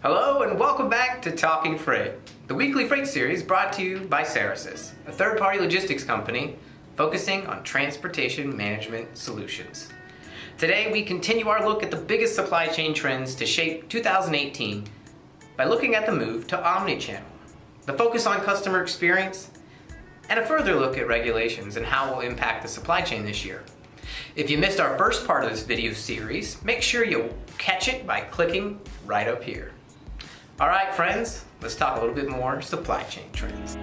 Hello and welcome back to Talking Freight, the weekly freight series brought to you by Ceresys, a third-party logistics company focusing on transportation management solutions. Today we continue our look at the biggest supply chain trends to shape 2018 by looking at the move to Omnichannel, the focus on customer experience, and a further look at regulations and how it will impact the supply chain this year. If you missed our first part of this video series, make sure you catch it by clicking right up here. All right, friends, let's talk a little bit more supply chain trends.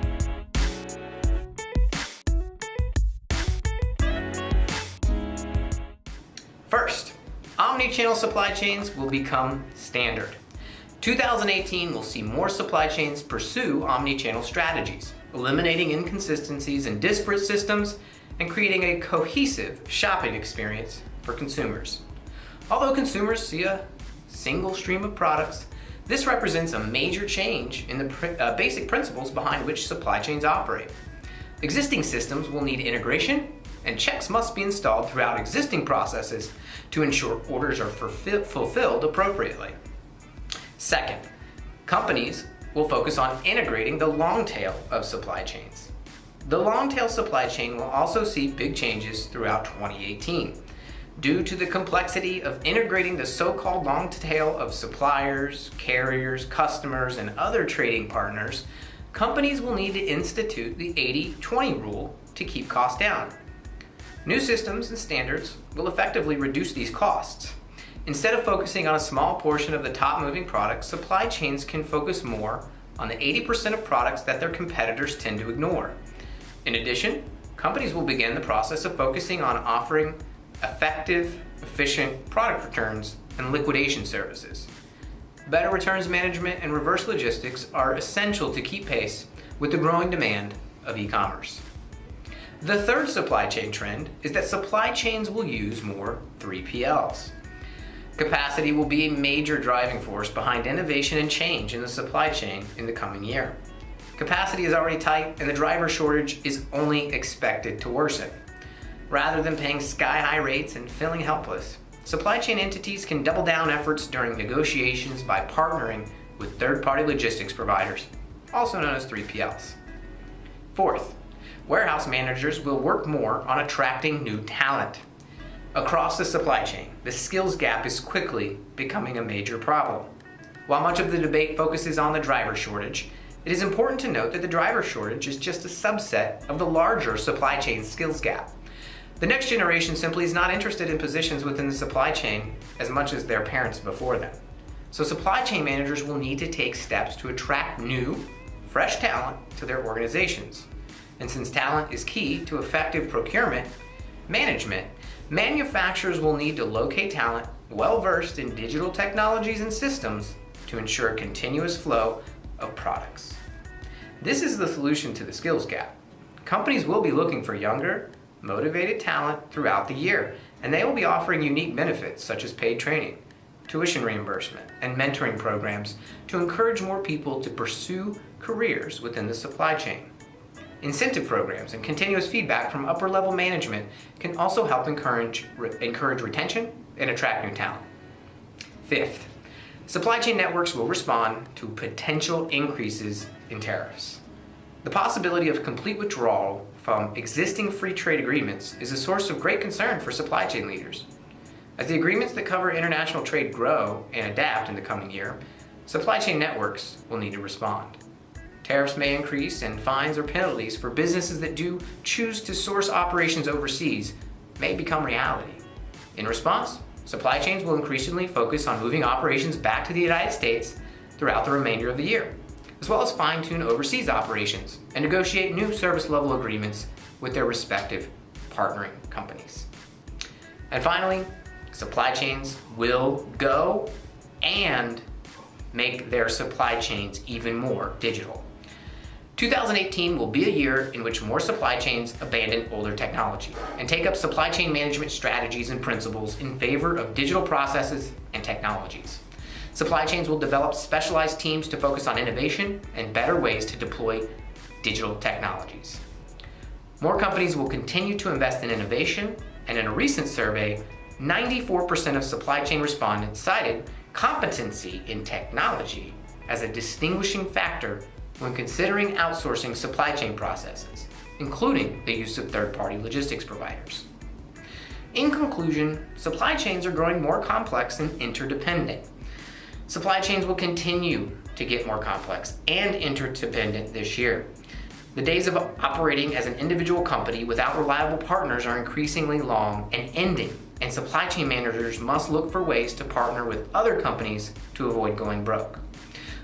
First, omnichannel supply chains will become standard. 2018 will see more supply chains pursue omnichannel strategies, eliminating inconsistencies in disparate systems and creating a cohesive shopping experience for consumers. Although consumers see a single stream of products, this represents a major change in the basic principles behind which supply chains operate. Existing systems will need integration, and checks must be installed throughout existing processes to ensure orders are fulfilled appropriately. Second, companies will focus on integrating the long tail of supply chains. The long tail supply chain will also see big changes throughout 2018. Due to the complexity of integrating the so-called long tail of suppliers, carriers, customers, and other trading partners, companies will need to institute the 80-20 rule to keep costs down. New systems and standards will effectively reduce these costs. Instead of focusing on a small portion of the top moving products, supply chains can focus more on the 80% of products that their competitors tend to ignore. In addition, companies will begin the process of focusing on offering effective, efficient product returns and liquidation services. Better returns management and reverse logistics are essential to keep pace with the growing demand of e-commerce. The third supply chain trend is that supply chains will use more 3PLs. Capacity will be a major driving force behind innovation and change in the supply chain in the coming year. Capacity is already tight and the driver shortage is only expected to worsen. Rather than paying sky-high rates and feeling helpless, supply chain entities can double down efforts during negotiations by partnering with third-party logistics providers, also known as 3PLs. Fourth, warehouse managers will work more on attracting new talent. Across the supply chain, the skills gap is quickly becoming a major problem. While much of the debate focuses on the driver shortage, it is important to note that the driver shortage is just a subset of the larger supply chain skills gap. The next generation simply is not interested in positions within the supply chain as much as their parents before them. So supply chain managers will need to take steps to attract new, fresh talent to their organizations. And since talent is key to effective procurement management, manufacturers will need to locate talent well-versed in digital technologies and systems to ensure a continuous flow of products. This is the solution to the skills gap. Companies will be looking for younger, motivated talent throughout the year, and they will be offering unique benefits such as paid training, tuition reimbursement, and mentoring programs to encourage more people to pursue careers within the supply chain. Incentive programs and continuous feedback from upper-level management can also help encourage retention and attract new talent. Fifth, supply chain networks will respond to potential increases in tariffs. The possibility of complete withdrawal from existing free trade agreements is a source of great concern for supply chain leaders. As the agreements that cover international trade grow and adapt in the coming year, supply chain networks will need to respond. Tariffs may increase, and fines or penalties for businesses that do choose to source operations overseas may become reality. In response, supply chains will increasingly focus on moving operations back to the United States throughout the remainder of the year, as well as fine-tune overseas operations and negotiate new service level agreements with their respective partnering companies. And finally, supply chains will go and make their supply chains even more digital. 2018 will be a year in which more supply chains abandon older technology and take up supply chain management strategies and principles in favor of digital processes and technologies. Supply chains will develop specialized teams to focus on innovation and better ways to deploy digital technologies. More companies will continue to invest in innovation, and in a recent survey, 94% of supply chain respondents cited competency in technology as a distinguishing factor when considering outsourcing supply chain processes, including the use of third-party logistics providers. In conclusion, supply chains are growing more complex and interdependent. Supply chains will continue to get more complex and interdependent this year. The days of operating as an individual company without reliable partners are increasingly long and ending, and supply chain managers must look for ways to partner with other companies to avoid going broke.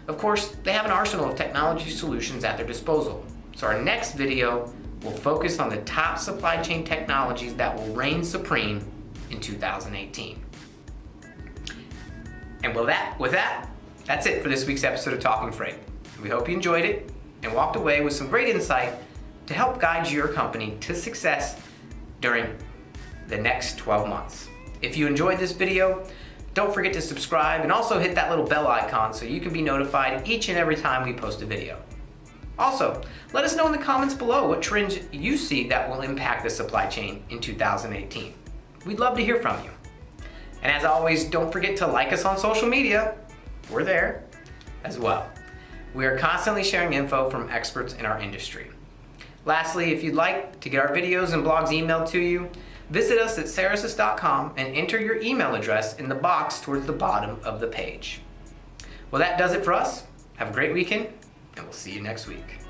Of course, they have an arsenal of technology solutions at their disposal, so our next video will focus on the top supply chain technologies that will reign supreme in 2018. And with that, that's it for this week's episode of Talking Freight. We hope you enjoyed it and walked away with some great insight to help guide your company to success during the next 12 months. If you enjoyed this video, don't forget to subscribe and also hit that little bell icon so you can be notified each and every time we post a video. Also, let us know in the comments below what trends you see that will impact the supply chain in 2018. We'd love to hear from you. And as always, don't forget to like us on social media. We're there as well. We are constantly sharing info from experts in our industry. Lastly, if you'd like to get our videos and blogs emailed to you, visit us at cerasis.com and enter your email address in the box towards the bottom of the page. Well, that does it for us. Have a great weekend, and we'll see you next week.